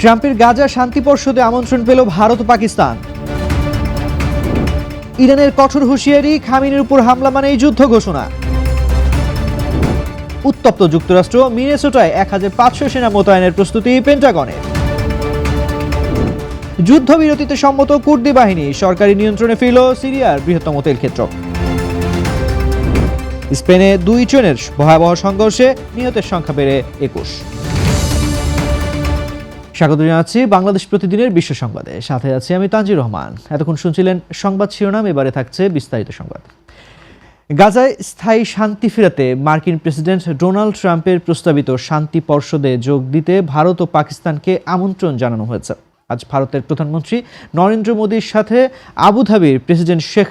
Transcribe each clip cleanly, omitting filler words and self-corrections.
ট্রাম্পের গাজা শান্তি পর্ষদে আমন্ত্রণ পেল ভারত ও পাকিস্তান। ইরানের কঠোর হুঁশিয়ারি, খামেনির উপর হামলা মানেই যুদ্ধ ঘোষণা। উত্তপ্ত যুক্তরাষ্ট্র, মিনেসোটায় 1500 সেনা মোতায়েনের প্রস্তুতি পেন্টাগনের। যুদ্ধবিরতিতে সম্মত কুর্দি বাহিনী, সরকারি নিয়ন্ত্রণে ফিরল সিরিয়ার বৃহত্তম তেল ক্ষেত্র। স্পেনে 2 ট্রেনের ভয়াবহ সংঘর্ষে নিহতের সংখ্যা বেড়ে 21। স্বাগত জানাচ্ছি বাংলাদেশ প্রতিদিনের বিশ্ব সংবাদে, সাথে আছি আমি তানজির রহমান। এতক্ষণ শুনছিলেন সংবাদ শিরোনাম, এবারে থাকছে বিস্তারিত সংবাদ। গাজায় স্থায়ী শান্তি ফেরাতে মার্কিন প্রেসিডেন্ট ডোনাল্ড ট্রাম্পের প্রস্তাবিত শান্তি পর্ষদে যোগ দিতে ভারত ও পাকিস্তানকে আমন্ত্রণ জানানো হয়েছে। আজ ভারতের প্রধানমন্ত্রী নরেন্দ্র মোদীর সাথে আবুধাবির প্রেসিডেন্ট শেখ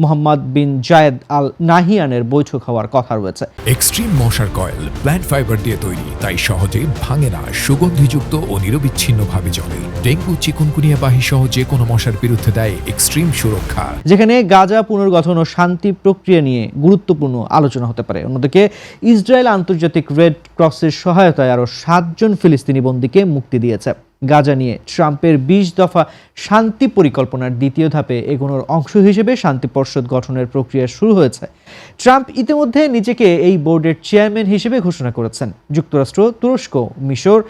মোহাম্মদ বিন জায়েদ আল নাহিয়ানের বৈঠক হওয়ার কথা রয়েছে। এক্সট্রিম মশার কয়েল প্ল্যান্ট ফাইবার দিয়ে তৈরি, তাই সহজে ভাঙে না, সুগন্ধিযুক্ত ও নিরবিচ্ছিন্নভাবে জ্বলে। ডেঙ্গু, চিকুনগুনিয়া বাহী সহ যে কোনো মশার বিরুদ্ধে দেয় এক্সট্রিম সুরক্ষা। যেখানে গাজা পুনর্গঠন ও শান্তি প্রক্রিয়া নিয়ে গুরুত্বপূর্ণ আলোচনা হতে পারে। অন্যদিকে ইসরায়েল আন্তর্জাতিক রেড ক্রসের সহায়তায় আরও 7 জন ফিলিস্তিনি বন্দীকে মুক্তি দিয়েছে। গাজা নিয়ে ট্রাম্পের 20 দফা শান্তি পরিকল্পনার দ্বিতীয় ধাপে এগোনোর অংশ হিসেবে শান্তি পর্ষদ গঠনের প্রক্রিয়া শুরু হয়েছে। ট্রাম্প ইতিমধ্যে নিজেকে এই বোর্ডের চেয়ারম্যান হিসেবে ঘোষণা করেছেন। যুক্তরাষ্ট্র, তুরস্ক, মিশর,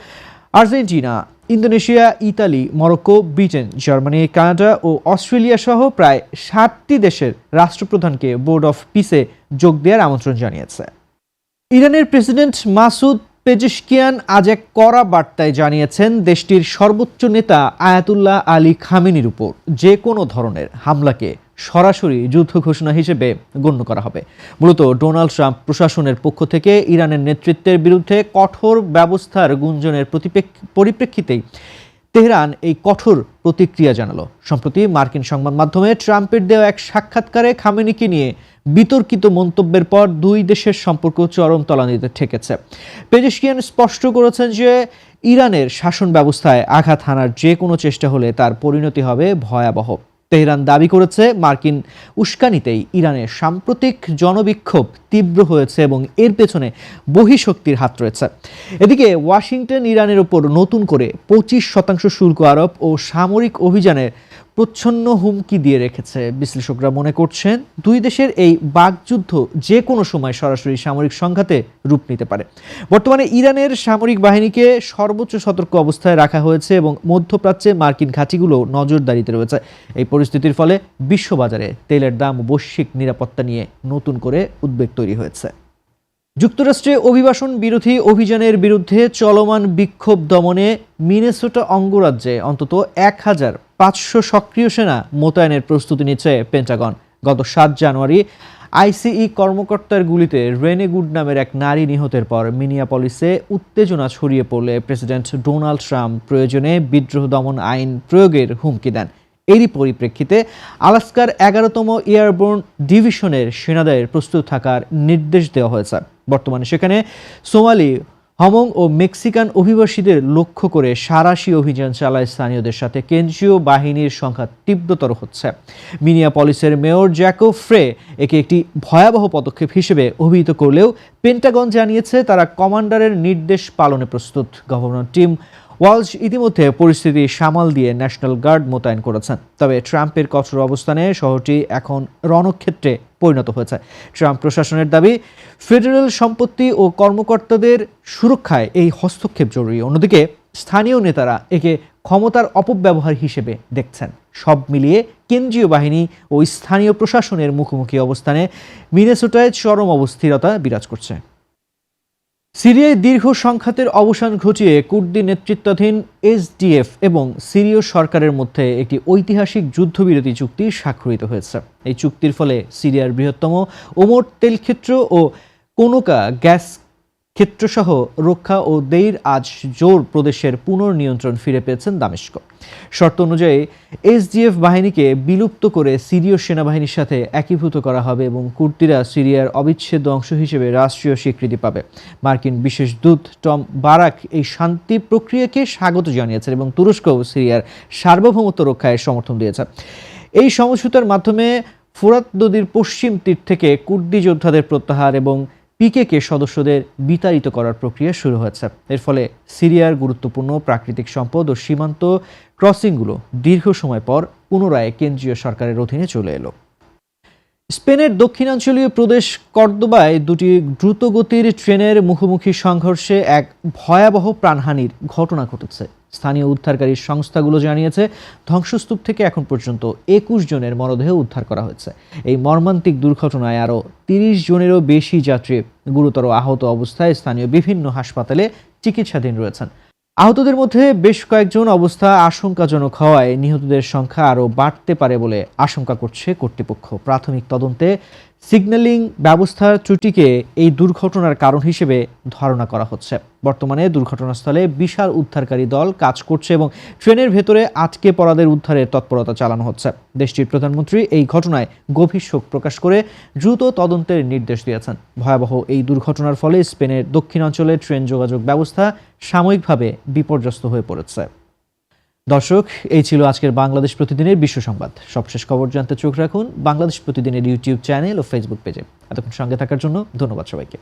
Argentina, Indonesia, Italy, Morocco, Britain, Germany, Canada ও অস্ট্রেলিয়া সহ প্রায় 60টি দেশের রাষ্ট্রপ্রধানকে বোর্ড অফ পিসে যোগ দেওয়ার আমন্ত্রণ জানিয়েছে। ইরানের প্রেসিডেন্ট মাসুদ পেজেশকিয়ান আজ এক কড়া বার্তায় জানিয়েছেন, দেশটির সর্বোচ্চ নেতা আয়াতুল্লাহ আলী খামেনির উপর যে কোনো ধরনের হামলাকে সরাসরি যুদ্ধ ঘোষণা হিসেবে গণ্য করা হবে। মূলত ডোনাল্ড ট্রাম্প প্রশাসনের পক্ষ থেকে ইরানের নেতৃত্বের বিরুদ্ধে কঠোর ব্যবস্থার গুঞ্জনের পরিপ্রেক্ষিতেই তেহরান এই কঠোর প্রতিক্রিয়া জানালো। সম্প্রতি মার্কিন সংবাদ মাধ্যমে ট্রাম্পের দেওয়া এক সাক্ষাৎকারে খামেনিকে নিয়ে বিতর্কিত মন্তব্যের পর 2 দেশের সম্পর্ক চরম তলানিতে ঠেকেছে। পেজেশকিয়ান স্পষ্ট করেছেন যে ইরানের শাসন ব্যবস্থায় আঘাত হানার যে কোনো চেষ্টা হলে তার পরিণতি হবে ভয়াবহ। তেহরান দাবি করেছে, মার্কিন উস্কানিতেই ইরানের সাম্প্রতিক জনবিক্ষোভ তীব্র হয়েছে এবং এর পেছনে বহিঃশক্তির হাত রয়েছে। এদিকে ওয়াশিংটন ইরানের উপর নতুন করে 25% শুল্ক আরোপ ও সামরিক অভিযানের প্রচ্ছন্ন হুমকি দিয়ে রেখেছে। বিশ্লেষকরা মনে করছেন, 2 দেশের এই বাকযুদ্ধ যে কোনো সময় সরাসরি সামরিক সংঘাতে রূপ নিতে পারে। বর্তমানে ইরানের সামরিক বাহিনীকে সর্বোচ্চ সতর্ক অবস্থায় রাখা হয়েছে এবং মধ্যপ্রাচ্যে মার্কিন ঘাঁটিগুলো নজরদারিতে রয়েছে। এই পরিস্থিতির ফলে বিশ্ববাজারে তেলের দাম ও বৈশ্বিক নিরাপত্তা নিয়ে নতুন করে উদ্বেগ তৈরি হয়েছে। যুক্তরাষ্ট্রে অভিবাসন বিরোধী অভিযানের বিরুদ্ধে চলমান বিক্ষোভ দমনে মিনেসোটা অঙ্গরাজ্যে অন্তত 1500 সক্রিয় সেনা মোতায়েনের প্রস্তুতি নিচ্ছে পেন্টাগন। গত 7 জানুয়ারি আইসিই কর্মকর্তার গুলিতে রেনে গুড নামের এক নারী নিহতের পর মিনিয়াপলিসে উত্তেজনা ছড়িয়ে পড়লে প্রেসিডেন্ট ডোনাল্ড ট্রাম্প প্রয়োজনে বিদ্রোহ দমন আইন প্রয়োগের হুমকি দেন। এরই পরিপ্রেক্ষিতে আলাস্কার 11তম এয়ারবোর্ন ডিভিশনের সেনাদের প্রস্তুত থাকার নির্দেশ দেওয়া হয়েছে। বর্তমানে সেখানে সোমালি, হমং ও মেক্সিকান অভিবাসীদের লক্ষ্য করে সাঁড়াশি অভিযান চালায় স্থানীয়দের সাথে কেন্দ্রীয় বাহিনীর সংখ্যা তীব্রতর হচ্ছে। মিনিয়াপলিসের মেয়র জ্যাকব ফ্রে একে একটি ভয়াবহ পদক্ষেপ হিসেবে অভিহিত করলেও পেন্টাগন জানিয়েছে তারা কমান্ডারের নির্দেশ পালনে প্রস্তুত। গভর্নর টিম ওয়ালশ ইতিমধ্যে পরিস্থিতি সামাল দিয়ে ন্যাশনাল গার্ড মোতায়েন করেছেন। তবে ট্রাম্পের কঠোর অবস্থানে শহরটি এখন রণক্ষেত্রে পরিণত হয়েছে। ট্রাম্প প্রশাসনের দাবি, ফেডারেল সম্পত্তি ও কর্মকর্তাদের সুরক্ষায় এই হস্তক্ষেপ জরুরি। অন্যদিকে স্থানীয় নেতারা একে ক্ষমতার অপব্যবহার হিসেবে দেখছেন। সব মিলিয়ে কেন্দ্রীয় বাহিনী ও স্থানীয় প্রশাসনের মুখোমুখি অবস্থানে মিনেসোটায় চরম অস্থিরতা বিরাজ করছে। সিরিয়ায় দীর্ঘ সংঘাতের অবসান ঘটিয়ে কুর্দি নেতৃত্বাধীন এসডিএফ এবং সিরীয় সরকারের মধ্যে একটি ঐতিহাসিক যুদ্ধবিরতি চুক্তি স্বাক্ষরিত হয়েছে। এই চুক্তির ফলে সিরিয়ার বৃহত্তম ওমর তেলক্ষেত্র ও কোনোকা গ্যাস ক্ষেত্রসহ রক্ষা ও দেইর আজ জোর প্রদেশের পুনর্নিয়ন্ত্রণ ফিরে পেয়েছেন দামেস্ক। শর্ত অনুযায়ী এসডিএফ বাহিনীকে বিলুপ্ত করে সিরীয় সেনাবাহিনীর সাথে একীভূত করা হবে এবং কুর্দিরা সিরিয়ার অবিচ্ছেদ্য অংশ হিসেবে রাষ্ট্রীয় স্বীকৃতি পাবে। মার্কিন বিশেষ দূত টম বারাক এই শান্তি প্রক্রিয়াকে স্বাগত জানিয়েছেন এবং তুরস্ক ও সিরিয়ার সার্বভৌমত্ব রক্ষায় সমর্থন দিয়েছে। এই সমঝোতার মাধ্যমে ফোরাত নদীর পশ্চিম তীর থেকে কুর্দি যোদ্ধাদের প্রত্যাহার এবং পিকেকে সদস্যদের বিতাড়িত করার প্রক্রিয়া শুরু হয়েছে। এর ফলে সিরিয়ার গুরুত্বপূর্ণ প্রাকৃতিক সম্পদ ও সীমান্ত ক্রসিংগুলো দীর্ঘ সময় পর পুনরায় কেন্দ্রীয় সরকারের অধীনে চলে এলো। স্পেনের দক্ষিণাঞ্চলীয় প্রদেশ কর্দোবায় দুটি দ্রুতগতির ট্রেনের মুখোমুখি সংঘর্ষে এক ভয়াবহ প্রাণহানির ঘটনা ঘটেছে। স্থানীয় উদ্ধারকারী সংস্থাগুলো জানিয়েছে ধ্বংসস্তূপ থেকে এখন পর্যন্ত ২১ জনের মরদেহ উদ্ধার করা হয়েছে। এই মর্মান্তিক দুর্ঘটনায় আরও ৩০ জনেরও বেশি যাত্রী গুরুতর আহত অবস্থায় স্থানীয় বিভিন্ন হাসপাতালে চিকিৎসাধীন রয়েছেন। আহতদের মধ্যে বেশ কয়েকজন অবস্থা আশঙ্কাজনক হওয়ায় নিহতদের সংখ্যা আরও বাড়তে পারে বলে আশঙ্কা করছে কর্তৃপক্ষ। প্রাথমিক তদন্তে সিগন্যালিং ব্যবস্থার ত্রুটিকে এই দুর্ঘটনার কারণ হিসেবে ধারণা করা হচ্ছে। বর্তমানে দুর্ঘটনাস্থলে বিশাল উদ্ধারকারী দল কাজ করছে এবং ট্রেনের ভেতরে আটকে পড়াদের উদ্ধারের তৎপরতা চালানো হচ্ছে। দেশটির প্রধানমন্ত্রী এই ঘটনায় গভীর শোক প্রকাশ করে দ্রুত তদন্তের নির্দেশ দিয়েছেন। ভয়াবহ এই দুর্ঘটনার ফলে স্পেনের দক্ষিণাঞ্চলে ট্রেন যোগাযোগ ব্যবস্থা সাময়িকভাবে বিপর্যস্ত হয়ে পড়েছে। দর্শক, এই ছিল আজকের বাংলাদেশ প্রতিদিনের বিশ্ব সংবাদ। সবশেষ খবর জানতে চোখ রাখুন বাংলাদেশ প্রতিদিনের ইউটিউব চ্যানেল ও ফেসবুক পেজে। এতক্ষণ সঙ্গে থাকার জন্য ধন্যবাদ সবাইকে।